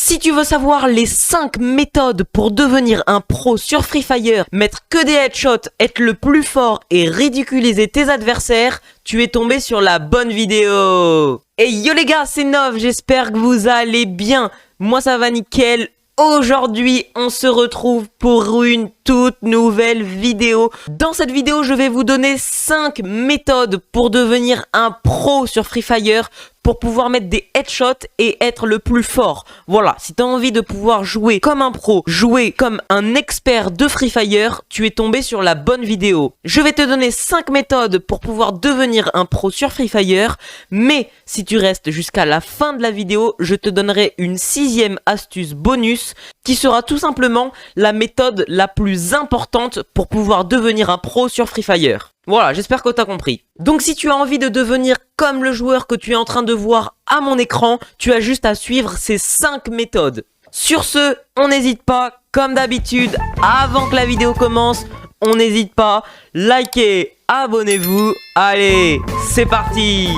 Si tu veux savoir les 5 méthodes pour devenir un pro sur Free Fire, mettre que des headshots, être le plus fort et ridiculiser tes adversaires, tu es tombé sur la bonne vidéo. Et yo les gars, c'est Nov, j'espère que vous allez bien. Moi ça va nickel. Aujourd'hui, on se retrouve pour une toute nouvelle vidéo. Dans cette vidéo, je vais vous donner 5 méthodes pour devenir un pro sur Free Fire, pour pouvoir mettre des headshots et être le plus fort. Voilà, si tu as envie de pouvoir jouer comme un pro, jouer comme un expert de Free Fire, tu es tombé sur la bonne vidéo. Je vais te donner 5 méthodes pour pouvoir devenir un pro sur Free Fire, mais si tu restes jusqu'à la fin de la vidéo, je te donnerai une 6e astuce bonus qui sera tout simplement la méthode la plus importante pour pouvoir devenir un pro sur Free Fire. Voilà, j'espère que tu as compris. Donc si tu as envie de devenir comme le joueur que tu es en train de voir à mon écran, tu as juste à suivre ces 5 méthodes. Sur ce, on n'hésite pas, comme d'habitude, avant que la vidéo commence, on n'hésite pas, likez, abonnez-vous. Allez, c'est parti!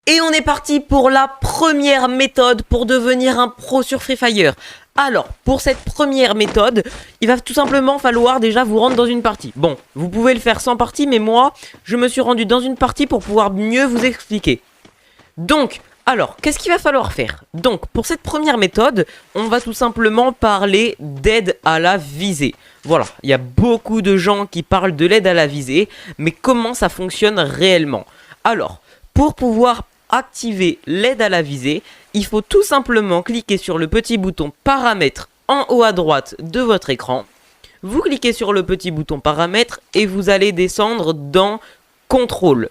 Et on est parti pour la première méthode pour devenir un pro sur Free Fire. Alors, pour cette première méthode, il va tout simplement falloir déjà vous rendre dans une partie. Bon, vous pouvez le faire sans partie, mais moi, je me suis rendu dans une partie pour pouvoir mieux vous expliquer. Donc, alors, qu'est-ce qu'il va falloir faire? Donc, pour cette première méthode, on va tout simplement parler d'aide à la visée. Voilà, il y a beaucoup de gens qui parlent de l'aide à la visée, mais comment ça fonctionne réellement? Alors, pour pouvoir activer l'aide à la visée, il faut tout simplement cliquer sur le petit bouton paramètres en haut à droite de votre écran. Vous cliquez sur le petit bouton paramètres et vous allez descendre dans contrôle.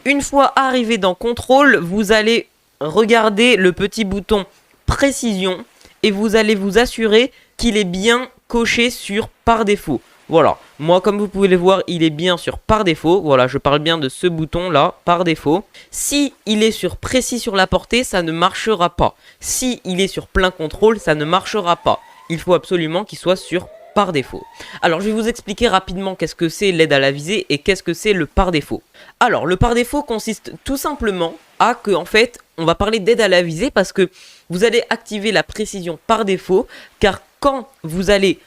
Une fois arrivé dans contrôle, vous allez regarder le petit bouton précision et vous allez vous assurer qu'il est bien coché sur par défaut. Voilà, moi comme vous pouvez le voir, il est bien sur par défaut. Voilà, je parle bien de ce bouton là, par défaut. Si il est sur précis sur la portée, ça ne marchera pas. Si il est sur plein contrôle, ça ne marchera pas. Il faut absolument qu'il soit sur par défaut. Alors je vais vous expliquer rapidement qu'est-ce que c'est l'aide à la visée et qu'est-ce que c'est le par défaut. Alors le par défaut consiste tout simplement à que en fait, on va parler d'aide à la visée parce que vous allez activer la précision par défaut, car quand vous allez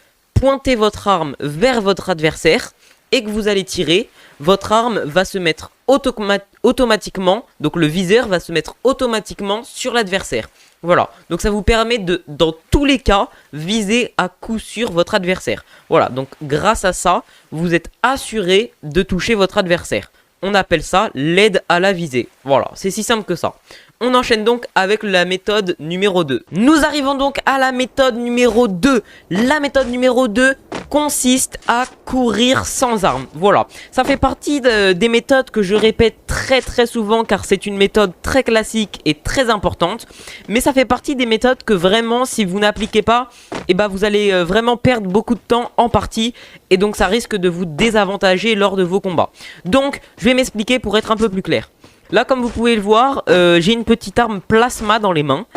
pointez votre arme vers votre adversaire et que vous allez tirer, votre arme va se mettre automatiquement, donc le viseur va se mettre automatiquement sur l'adversaire. Voilà, donc ça vous permet de, dans tous les cas, viser à coup sûr votre adversaire. Voilà, donc grâce à ça, vous êtes assuré de toucher votre adversaire. On appelle ça l'aide à la visée. Voilà, c'est si simple que ça. On enchaîne donc avec la méthode numéro 2. Nous arrivons donc à la méthode numéro 2. La méthode numéro 2 consiste à courir sans arme. Voilà, ça fait partie des méthodes que je répète très souvent car c'est une méthode très classique et très importante. Mais ça fait partie des méthodes que vraiment si vous n'appliquez pas, eh ben, vous allez vraiment perdre beaucoup de temps en partie. Et donc ça risque de vous désavantager lors de vos combats. Donc je vais m'expliquer pour être un peu plus clair. Là, comme vous pouvez le voir, j'ai une petite arme plasma dans les mains.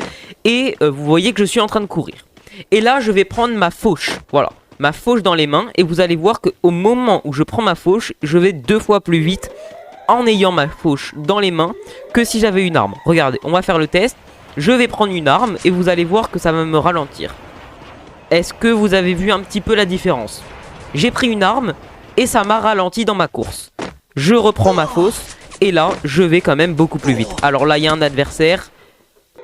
Et vous voyez que je suis en train de courir. Et là, je vais prendre ma fauche. Voilà, ma fauche dans les mains. Et vous allez voir qu'au moment où je prends ma fauche, je vais 2 fois plus vite en ayant ma fauche dans les mains que si j'avais une arme. Regardez, on va faire le test. Je vais prendre une arme et vous allez voir que ça va me ralentir. Est-ce que vous avez vu un petit peu la différence? J'ai pris une arme et ça m'a ralenti dans ma course. Je reprends ma fauche. Et là, je vais quand même beaucoup plus vite. Alors là, il y a un adversaire.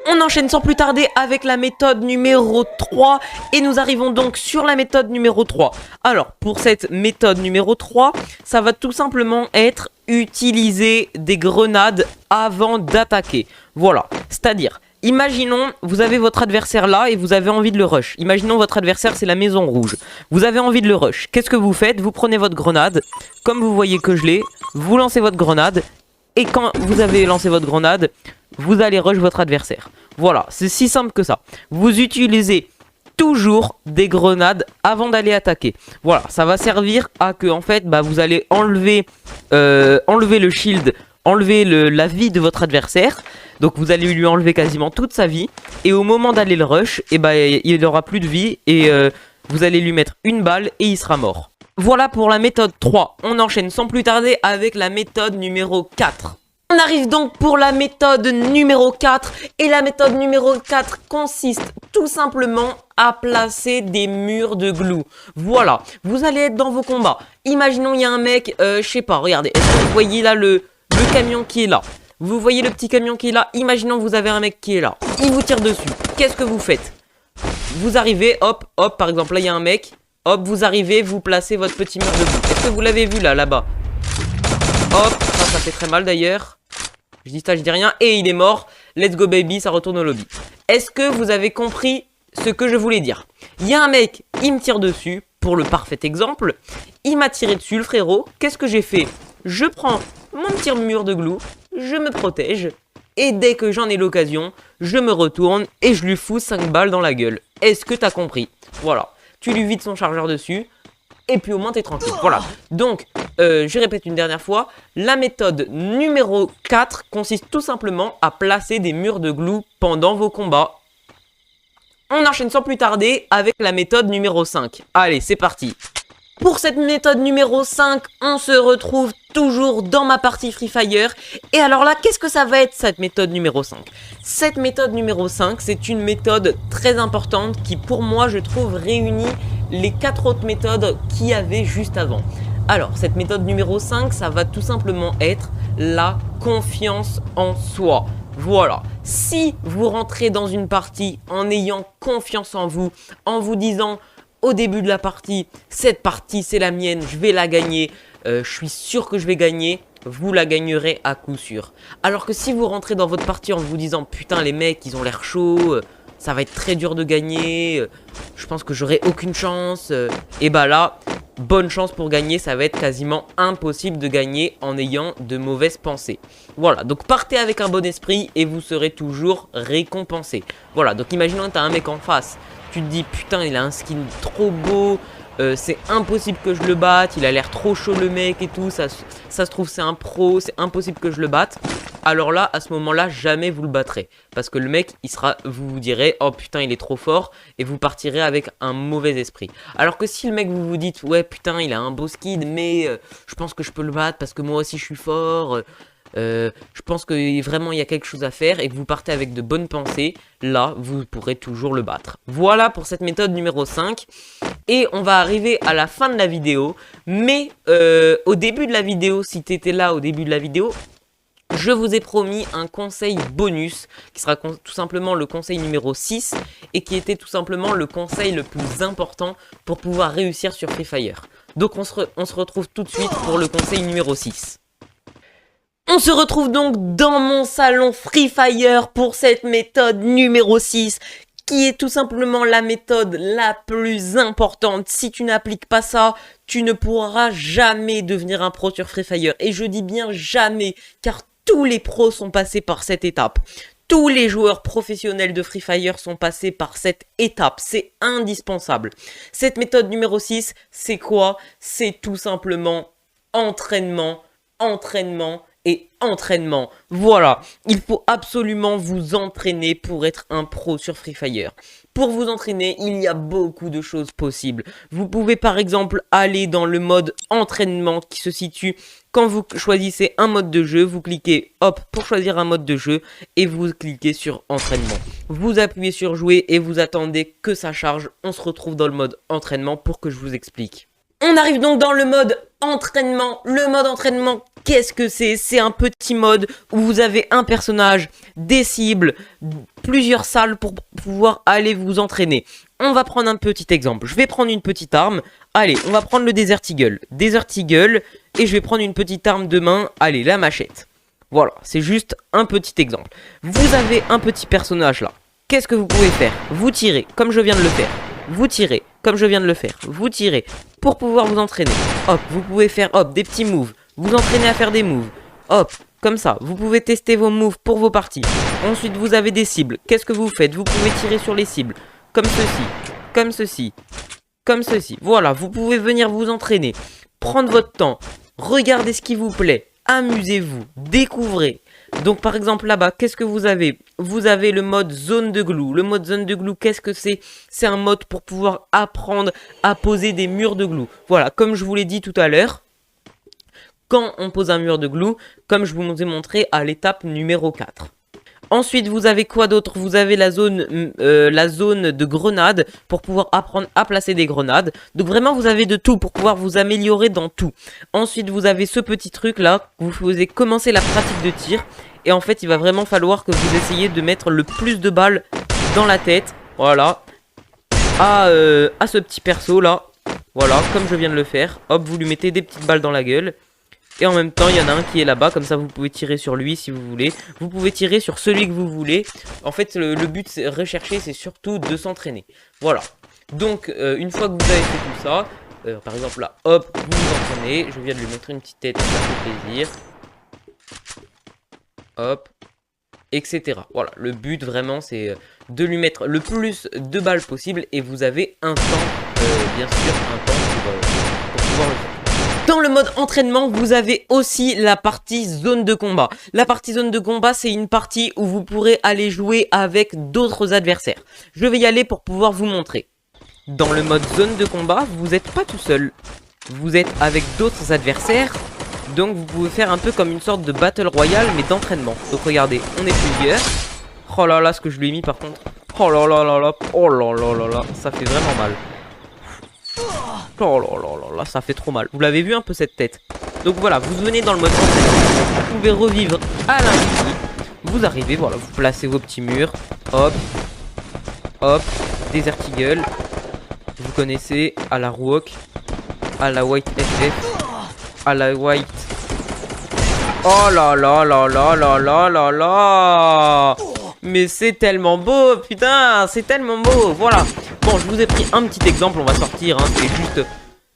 On enchaîne sans plus tarder avec la méthode numéro 3. Et nous arrivons donc sur la méthode numéro 3. Alors, pour cette méthode numéro 3, ça va tout simplement être utiliser des grenades avant d'attaquer. Voilà, c'est-à-dire, imaginons, vous avez votre adversaire là et vous avez envie de le rush. Imaginons votre adversaire, c'est la maison rouge. Vous avez envie de le rush. Qu'est-ce que vous faites? Vous prenez votre grenade. Comme vous voyez que je l'ai, vous lancez votre grenade. Et quand vous avez lancé votre grenade, vous allez rush votre adversaire. Voilà, c'est si simple que ça. Vous utilisez toujours des grenades avant d'aller attaquer. Voilà, ça va servir à que en fait, bah, vous allez enlever le shield, enlever la vie de votre adversaire. Donc vous allez lui enlever quasiment toute sa vie. Et au moment d'aller le rush, et bah, il n'aura plus de vie. Et vous allez lui mettre une balle et il sera mort. Voilà pour la méthode 3. On enchaîne sans plus tarder avec la méthode numéro 4. On arrive donc pour la méthode numéro 4 et la méthode numéro 4 consiste tout simplement à placer des murs de glue. Voilà, vous allez être dans vos combats. Imaginons il y a un mec, je sais pas, regardez, est-ce que vous voyez là le camion qui est là? Vous voyez le petit camion qui est là? Imaginons que vous avez un mec qui est là, il vous tire dessus. Qu'est-ce que vous faites? Vous arrivez, hop, hop, par exemple là il y a un mec, hop, vous arrivez, vous placez votre petit mur de glue. Est-ce que vous l'avez vu là, là-bas? Hop, ça fait très mal d'ailleurs. Je dis ça, je dis rien. Et il est mort. Let's go baby, ça retourne au lobby. Est-ce que vous avez compris ce que je voulais dire? Il y a un mec, il me tire dessus. Pour le parfait exemple, il m'a tiré dessus, le frérot. Qu'est-ce que j'ai fait? Je prends mon petit mur de glue, je me protège. Et dès que j'en ai l'occasion, je me retourne et je lui fous 5 balles dans la gueule. Est-ce que t'as compris? Voilà. Tu lui vides son chargeur dessus. Et puis au moins t'es tranquille. Voilà. Donc, je répète une dernière fois. La méthode numéro 4 consiste tout simplement à placer des murs de glue pendant vos combats. On enchaîne sans plus tarder avec la méthode numéro 5. Allez, c'est parti. Pour cette méthode numéro 5, on se retrouve toujours dans ma partie Free Fire. Et alors là, qu'est-ce que ça va être cette méthode numéro 5? Cette méthode numéro 5, c'est une méthode très importante qui pour moi je trouve réunit les 4 autres méthodes qu'il y avait juste avant. Alors, cette méthode numéro 5, ça va tout simplement être la confiance en soi. Voilà, si vous rentrez dans une partie en ayant confiance en vous disant au début de la partie, cette partie c'est la mienne, je vais la gagner, je suis sûr que je vais gagner, vous la gagnerez à coup sûr. Alors que si vous rentrez dans votre partie en vous disant putain les mecs ils ont l'air chauds, ça va être très dur de gagner, je pense que j'aurai aucune chance, et bah là, bonne chance pour gagner, ça va être quasiment impossible de gagner en ayant de mauvaises pensées. Voilà, donc partez avec un bon esprit et vous serez toujours récompensé. Voilà, donc imaginons que tu as un mec en face, tu te dis putain il a un skin trop beau, c'est impossible que je le batte, il a l'air trop chaud le mec et tout, ça se trouve c'est un pro, c'est impossible que je le batte. Alors là, à ce moment-là, jamais vous le battrez. Parce que le mec, vous vous direz, oh putain, il est trop fort, et vous partirez avec un mauvais esprit. Alors que si le mec, vous vous dites, ouais putain, il a un beau skin, mais je pense que je peux le battre parce que moi aussi je suis fort, je pense que vraiment il y a quelque chose à faire, et que vous partez avec de bonnes pensées, là, vous pourrez toujours le battre. Voilà pour cette méthode numéro 5. Et on va arriver à la fin de la vidéo, mais au début de la vidéo, si tu étais là au début de la vidéo, je vous ai promis un conseil bonus qui sera tout simplement le conseil numéro 6 et qui était tout simplement le conseil le plus important pour pouvoir réussir sur Free Fire. Donc on se retrouve tout de suite pour le conseil numéro 6. On se retrouve donc dans mon salon Free Fire pour cette méthode numéro 6 qui est tout simplement la méthode la plus importante. Si tu n'appliques pas ça, tu ne pourras jamais devenir un pro sur Free Fire. Et je dis bien jamais, car tous les pros sont passés par cette étape. Tous les joueurs professionnels de Free Fire sont passés par cette étape. C'est indispensable. Cette méthode numéro 6, c'est quoi? C'est tout simplement entraînement, entraînement et entraînement. Voilà, il faut absolument vous entraîner pour être un pro sur Free Fire. Pour vous entraîner, il y a beaucoup de choses possibles. Vous pouvez par exemple aller dans le mode entraînement qui se situe quand vous choisissez un mode de jeu. Vous cliquez hop pour choisir un mode de jeu et vous cliquez sur entraînement. Vous appuyez sur jouer et vous attendez que ça charge. On se retrouve dans le mode entraînement pour que je vous explique. On arrive donc dans le mode entraînement. Le mode entraînement, qu'est-ce que c'est? C'est un petit mode où vous avez un personnage, des cibles, plusieurs salles pour pouvoir aller vous entraîner. On va prendre un petit exemple. Je vais prendre une petite arme. Allez, on va prendre le Desert Eagle. Desert Eagle. Et je vais prendre une petite arme de main. Allez, la machette. Voilà, c'est juste un petit exemple. Vous avez un petit personnage là. Qu'est-ce que vous pouvez faire? Vous tirez, comme je viens de le faire. Vous tirez, comme je viens de le faire. Vous tirez pour pouvoir vous entraîner. Hop, vous pouvez faire hop, des petits moves. Vous entraînez à faire des moves. Hop, comme ça. Vous pouvez tester vos moves pour vos parties. Ensuite, vous avez des cibles. Qu'est-ce que vous faites? Vous pouvez tirer sur les cibles. Comme ceci, comme ceci, comme ceci. Voilà, vous pouvez venir vous entraîner. Prendre votre temps. Regardez ce qui vous plaît. Amusez-vous. Découvrez. Donc par exemple là-bas, qu'est-ce que vous avez? Vous avez le mode zone de glue. Le mode zone de glue, qu'est-ce que c'est? C'est un mode pour pouvoir apprendre à poser des murs de glue. Voilà, comme je vous l'ai dit tout à l'heure. quand on pose un mur de glue, comme je vous ai montré à l'étape numéro 4. Ensuite, vous avez quoi d'autre? Vous avez la zone de grenades pour pouvoir apprendre à placer des grenades. Donc vraiment, vous avez de tout pour pouvoir vous améliorer dans tout. Ensuite, vous avez ce petit truc là, vous faisiez commencer la pratique de tir. Et en fait, il va vraiment falloir que vous essayiez de mettre le plus de balles dans la tête. Voilà. À ce petit perso là. Voilà, comme je viens de le faire. Hop, vous lui mettez des petites balles dans la gueule. Et en même temps, il y en a un qui est là-bas, comme ça vous pouvez tirer sur lui si vous voulez. Vous pouvez tirer sur celui que vous voulez. En fait, le but recherché, c'est surtout de s'entraîner. Voilà. Donc, une fois que vous avez fait tout ça, par exemple là, hop, vous vous entraînez. Je viens de lui montrer une petite tête, ça fait plaisir. Hop, etc. Voilà, le but vraiment, c'est de lui mettre le plus de balles possible. Et vous avez un temps, bien sûr, un temps pour pouvoir le faire. Dans le mode entraînement, vous avez aussi la partie zone de combat. La partie zone de combat, c'est une partie où vous pourrez aller jouer avec d'autres adversaires. Je vais y aller pour pouvoir vous montrer. Dans le mode zone de combat, vous n'êtes pas tout seul. Vous êtes avec d'autres adversaires. Donc vous pouvez faire un peu comme une sorte de battle royale, mais d'entraînement. Donc regardez, on est plusieurs. Oh là là, ce que je lui ai mis par contre. Oh là là là là. Oh là là là là. Ça fait vraiment mal. Oh là là là là, ça fait trop mal. Vous l'avez vu un peu cette tête. Donc voilà, vous venez dans le mode entraînement. Vous pouvez revivre à l'infini. Vous arrivez, voilà, vous placez vos petits murs. Hop. Hop. Desert Eagle. Vous connaissez, à la Rook. À la White FF. À la White. Oh là là là là là là là là. Mais c'est tellement beau, putain, c'est tellement beau, voilà. Bon, je vous ai pris un petit exemple, on va sortir, hein,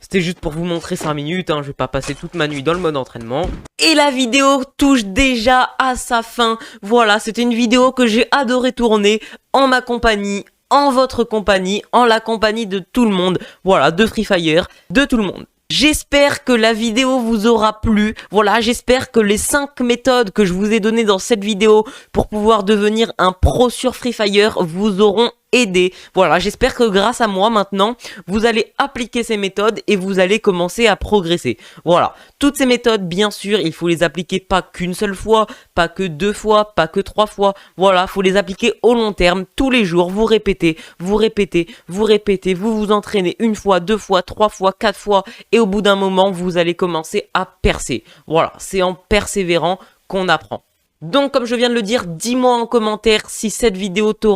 c'était juste pour vous montrer 5 minutes, hein, je vais pas passer toute ma nuit dans le mode entraînement. Et la vidéo touche déjà à sa fin, voilà, c'était une vidéo que j'ai adoré tourner en ma compagnie, en votre compagnie, en la compagnie de tout le monde, voilà, de Free Fire, de tout le monde. J'espère que la vidéo vous aura plu. Voilà, j'espère que les 5 méthodes que je vous ai données dans cette vidéo pour pouvoir devenir un pro sur Free Fire vous auront aidé. Voilà, j'espère que grâce à moi maintenant, vous allez appliquer ces méthodes et vous allez commencer à progresser. Voilà, toutes ces méthodes, bien sûr, il faut les appliquer pas qu'une seule fois, pas que 2 fois, pas que 3 fois. Voilà, faut les appliquer au long terme, tous les jours, vous répétez, vous répétez, vous répétez, vous vous entraînez 1 fois, 2 fois, 3 fois, 4 fois et au bout d'un moment, vous allez commencer à percer. Voilà, c'est en persévérant qu'on apprend. Donc, comme je viens de le dire, dis-moi en commentaire si cette vidéo t'aura